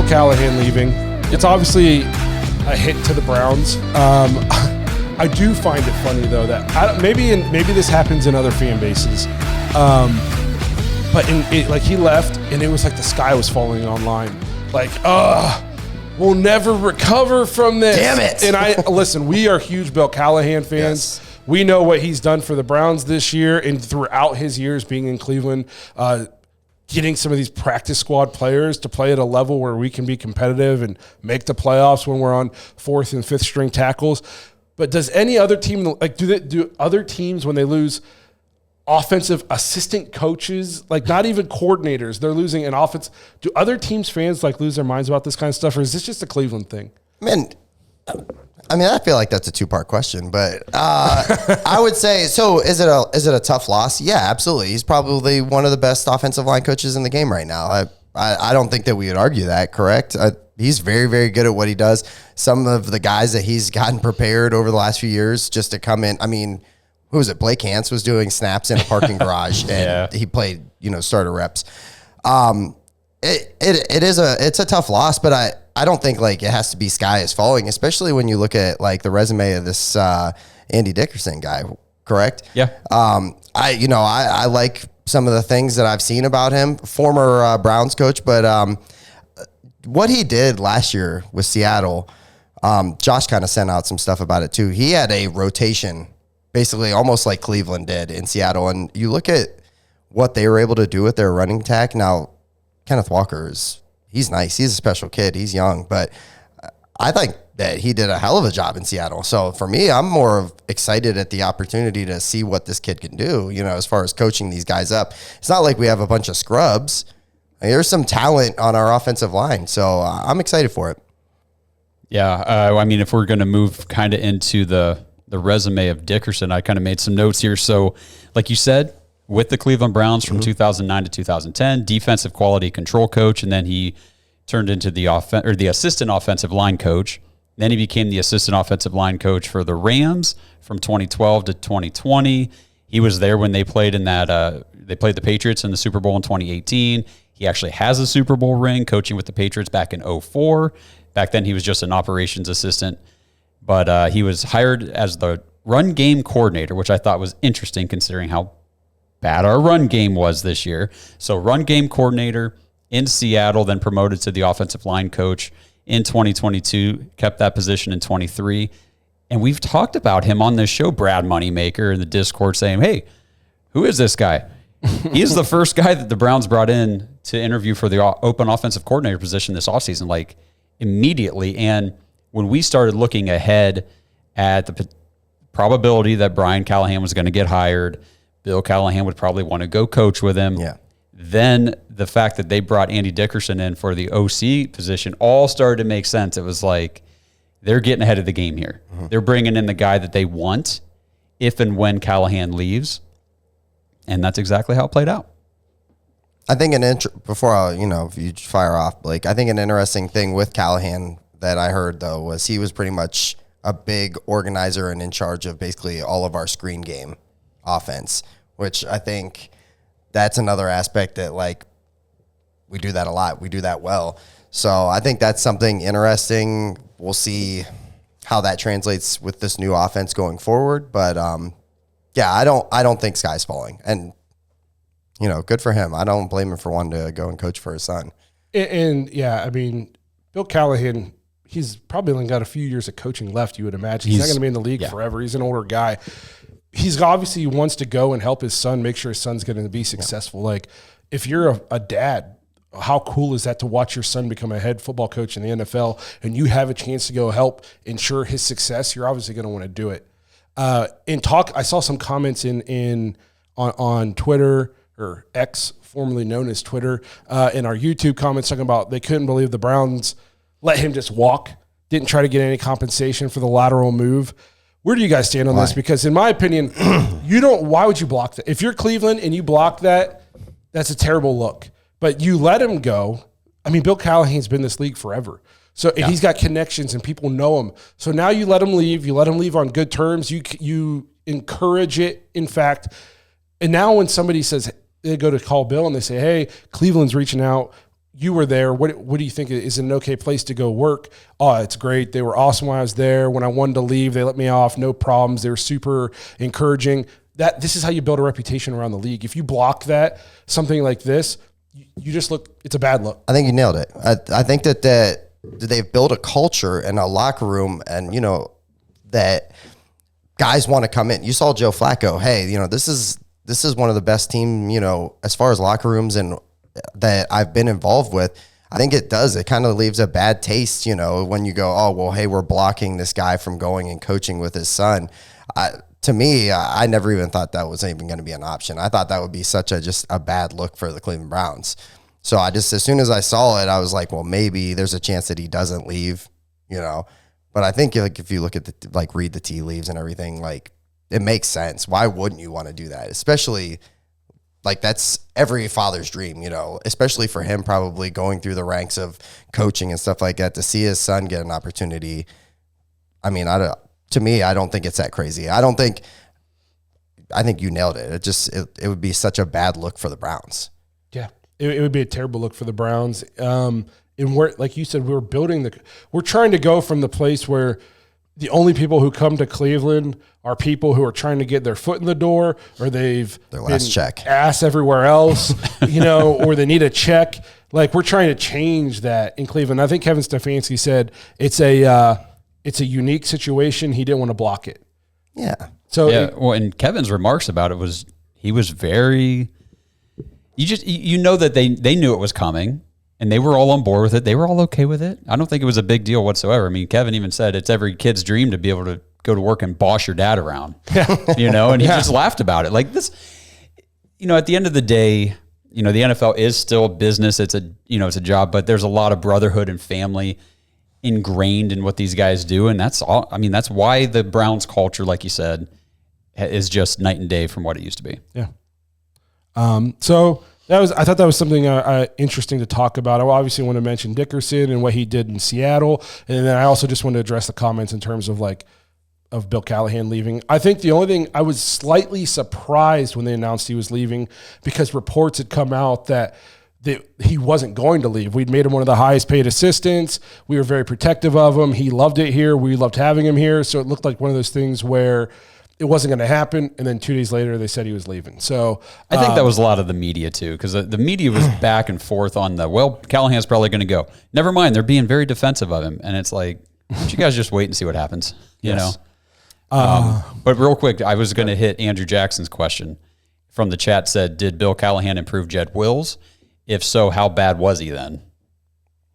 Bill Callahan leaving. It's obviously a hit to the Browns. I do find it funny though that maybe this happens in other fan bases, but like he left and it was like the sky was falling online. Like, we'll never recover from this. Damn it! And listen. We are huge Bill Callahan fans. Yes. We know what he's done for the Browns this year and throughout his years being in Cleveland. Getting some of these practice squad players to play at a level where we can be competitive and make the playoffs when we're on fourth and fifth string tackles. But does any other team, like, do other teams when they lose offensive assistant coaches, like not even coordinators, they're losing an offense? Do other teams' fans like lose their minds about this kind of stuff, or is this just a Cleveland thing? I mean, I feel like that's a two-part question, but I would say, so is it a tough loss? Yeah, absolutely. He's probably one of the best offensive line coaches in the game right now. I don't think that we would argue that, correct? He's very, very good at what he does. Some of the guys that he's gotten prepared over the last few years just to come in, I mean, who was it? Blake Hance was doing snaps in a parking garage, and he played, starter reps. It's a tough loss, but I don't think like it has to be sky is falling, especially when you look at like the resume of this Andy Dickerson guy, correct? Yeah. I like some of the things that I've seen about him, former Browns coach, but what he did last year with Seattle, Josh kind of sent out some stuff about it too. He had a rotation, basically almost like Cleveland did in Seattle, and you look at what they were able to do with their running attack. Now, Kenneth Walker he's nice. He's a special kid. He's young, but I think that he did a hell of a job in Seattle. So for me, I'm more excited at the opportunity to see what this kid can do, as far as coaching these guys up. It's not like we have a bunch of scrubs. There's some talent on our offensive line. So I'm excited for it. Yeah. I mean, if we're going to move kind of into the resume of Dickerson, I kind of made some notes here. So like you said, with the Cleveland Browns from 2009 to 2010, defensive quality control coach, and then he turned into the assistant offensive line coach. Then he became the assistant offensive line coach for the Rams from 2012 to 2020. He was there when they played they played the Patriots in the Super Bowl in 2018. He actually has a Super Bowl ring coaching with the Patriots back in 2004. Back then he was just an operations assistant, but he was hired as the run game coordinator, which I thought was interesting considering how bad our run game was this year. So run game coordinator in Seattle, then promoted to the offensive line coach in 2022, kept that position in 23. And we've talked about him on this show, Brad Moneymaker, in the Discord saying, hey, who is this guy? He's the first guy that the Browns brought in to interview for the open offensive coordinator position this offseason, like immediately. And when we started looking ahead at the probability that Brian Callahan was going to get hired, Bill Callahan would probably want to go coach with him. Yeah. Then the fact that they brought Andy Dickerson in for the OC position all started to make sense. It was like they're getting ahead of the game here. Mm-hmm. They're bringing in the guy that they want if and when Callahan leaves. And that's exactly how it played out. I think if you fire off, Blake, I think an interesting thing with Callahan that I heard, though, was he was pretty much a big organizer and in charge of basically all of our screen game offense, which I think that's another aspect that, like, we do that a lot. We do that well. So I think that's something interesting. We'll see how that translates with this new offense going forward. But, I don't think sky's falling. And, good for him. I don't blame him for wanting to go and coach for his son. And I mean, Bill Callahan, he's probably only got a few years of coaching left, you would imagine. He's not going to be in the league forever. He's an older guy. He's obviously wants to go and help his son, make sure his son's going to be successful. Yeah. Like, if you're a dad, how cool is that to watch your son become a head football coach in the NFL and you have a chance to go help ensure his success? You're obviously going to want to do it. I saw some comments on Twitter, or X, formerly known as Twitter, in our YouTube comments talking about they couldn't believe the Browns let him just walk, didn't try to get any compensation for the lateral move. Where do you guys stand on this? Because in my opinion, why would you block that? If you're Cleveland and you block that, that's a terrible look. But you let him go. I mean, Bill Callahan's been in this league forever. So and he's got connections and people know him. So now you let him leave. You let him leave on good terms. You encourage it, in fact. And now when somebody says, they go to call Bill and they say, hey, Cleveland's reaching out. you were there. What do you think is an okay place to go work? Oh, it's great. They were awesome when I was there. When I wanted to leave, they let me off. No problems. They were super encouraging. This is how you build a reputation around the league. If you block that, something like this, you just look, it's a bad look. I think you nailed it. I think that they've built a culture in a locker room, and, you know, that guys want to come in. You saw Joe Flacco. Hey, you know, this is one of the best team, you know, as far as locker rooms and that I've been involved with. I think it does. It kind of leaves a bad taste, you know, when you go, oh, well, hey, we're blocking this guy from going and coaching with his son. To me, I never even thought that was even going to be an option. I thought that would be just a bad look for the Cleveland Browns. So as soon as I saw it, I was like, well, maybe there's a chance that he doesn't leave, you know. But I think, like, if you look at read the tea leaves and everything, like, it makes sense. Why wouldn't you want to do that? Especially, like, that's every father's dream, you know, especially for him, probably going through the ranks of coaching and stuff like that, to see his son get an opportunity. I mean, to me, I don't think it's that crazy. I think you nailed it. It would be such a bad look for the Browns. Yeah, it would be a terrible look for the Browns. And we're, like you said, we're trying to go from the place where the only people who come to Cleveland are people who are trying to get their foot in the door, or they've their last check ass everywhere else, you know, or they need a check. Like, we're trying to change that in Cleveland. I think Kevin Stefanski said it's a unique situation. He didn't want to block it. Yeah. So and Kevin's remarks about it was, he was very, you know that they knew it was coming, and they were all on board with it. They were all okay with it. I don't think it was a big deal whatsoever. I mean, Kevin even said it's every kid's dream to be able to go to work and boss your dad around, you know, and he just laughed about it. Like, this, you know, at the end of the day, you know, the NFL is still a business. It's a job, but there's a lot of brotherhood and family ingrained in what these guys do. And that's all. I mean, that's why the Browns culture, like you said, is just night and day from what it used to be. Yeah. So I thought that was something interesting to talk about. I obviously want to mention Dickerson and what he did in Seattle. And then I also just want to address the comments in terms of of Bill Callahan leaving. I think the only thing, I was slightly surprised when they announced he was leaving, because reports had come out that he wasn't going to leave. We'd made him one of the highest paid assistants. We were very protective of him. He loved it here. We loved having him here. So it looked like one of those things where it wasn't going to happen. And then 2 days later, they said he was leaving. So I think that was a lot of the media too, because the media was back and forth on Callahan's probably going to go. Never mind, they're being very defensive of him. And it's like, why don't you guys just wait and see what happens? You know? But real quick, I was going to hit Andrew Jackson's question from the chat. Said, did Bill Callahan improve Jed Wills? If so, how bad was he then?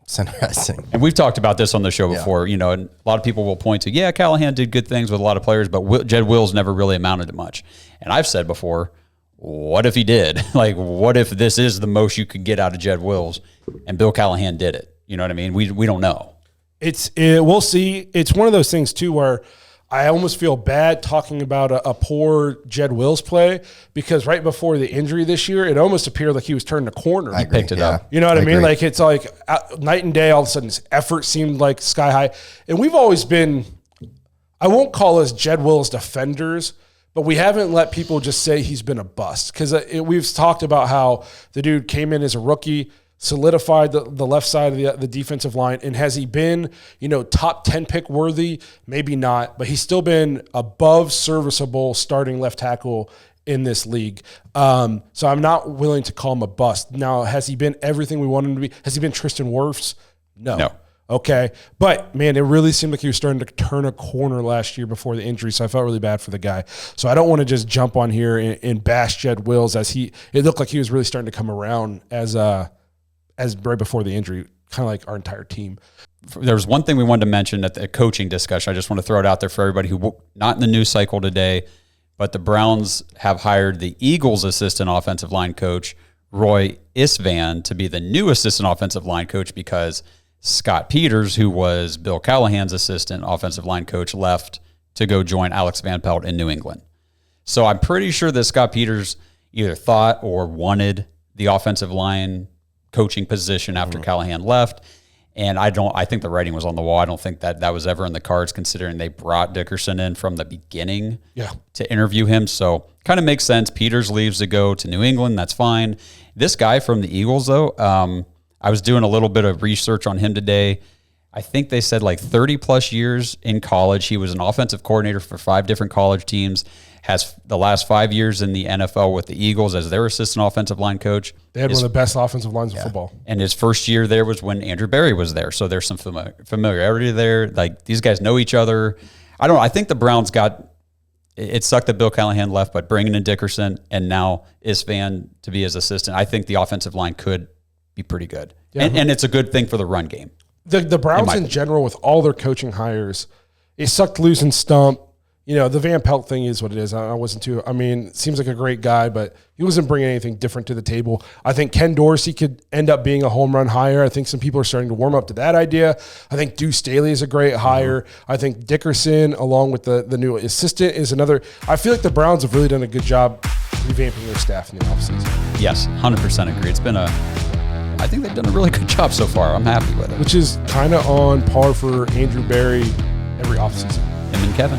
It's interesting. And we've talked about this on the show before, you know, and a lot of people will point to, Callahan did good things with a lot of players, but Jed Wills never really amounted to much. And I've said before, what if he did? Like, what if this is the most you could get out of Jed Wills and Bill Callahan did it? You know what I mean? We don't know. We'll see. It's one of those things too, where I almost feel bad talking about a poor Jed Wills play, because right before the injury this year, it almost appeared like he was turning a corner. He picked it up. You know what I mean? Like, it's like night and day. All of a sudden, his effort seemed like sky high. And we've always been, I won't call us Jed Wills defenders, but we haven't let people just say he's been a bust. Because we've talked about how the dude came in as a rookie, solidified the left side of the defensive line. And has he been, you know, top 10 pick worthy? Maybe not, but he's still been above serviceable starting left tackle in this league. So I'm not willing to call him a bust. Now, has he been everything we want him to be? Has he been Tristan Wirfs? No. Okay. But, man, it really seemed like he was starting to turn a corner last year before the injury, so I felt really bad for the guy. So I don't want to just jump on here and bash Jed Wills, as it looked like he was really starting to come around as right before the injury, kind of like our entire team. There was one thing we wanted to mention at the coaching discussion. I just want to throw it out there for everybody who not in the news cycle today, but the Browns have hired the Eagles' assistant offensive line coach, Roy Istvan, to be the new assistant offensive line coach, because Scott Peters, who was Bill Callahan's assistant offensive line coach, left to go join Alex Van Pelt in New England. So I'm pretty sure that Scott Peters either thought or wanted the offensive line coaching position after Callahan left. And I think the writing was on the wall. I don't think that was ever in the cards, considering they brought Dickerson in from the beginning to interview him. So kind of makes sense. Peters leaves to go to New England. That's fine. This guy from the Eagles, though, I was doing a little bit of research on him today. I think they said like 30 plus years in college. He was an offensive coordinator for 5 different college teams, has the last 5 years in the NFL with the Eagles as their assistant offensive line coach. They had one of the best offensive lines in football. And his first year there was when Andrew Berry was there. So there's some familiarity there. Like, these guys know each other. I think the Browns it sucked that Bill Callahan left, but bringing in Dickerson and now Istvan to be his assistant, I think the offensive line could be pretty good. Yeah. And it's a good thing for the run game. The Browns in general, with all their coaching hires, it sucked losing Stump. The Van Pelt thing is what it is. It seems like a great guy, but he wasn't bringing anything different to the table. I think Ken Dorsey could end up being a home run hire. I think some people are starting to warm up to that idea. I think Deuce Staley is a great hire. I think Dickerson, along with the new assistant, is another. I feel like the Browns have really done a good job revamping their staff in the offseason. Yes, 100% agree. I think they've done a really good job so far. I'm happy with it. Which is kind of on par for Andrew Berry every offseason. Him and Kevin.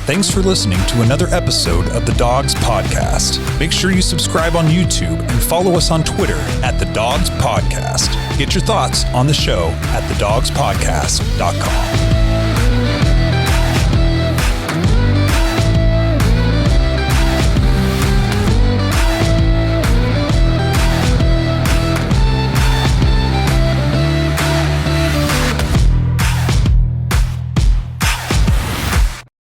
Thanks for listening to another episode of the Dawgs Podcast. Make sure you subscribe on YouTube and follow us on Twitter at the Dawgs Podcast. Get your thoughts on the show at thedawgspodcast.com.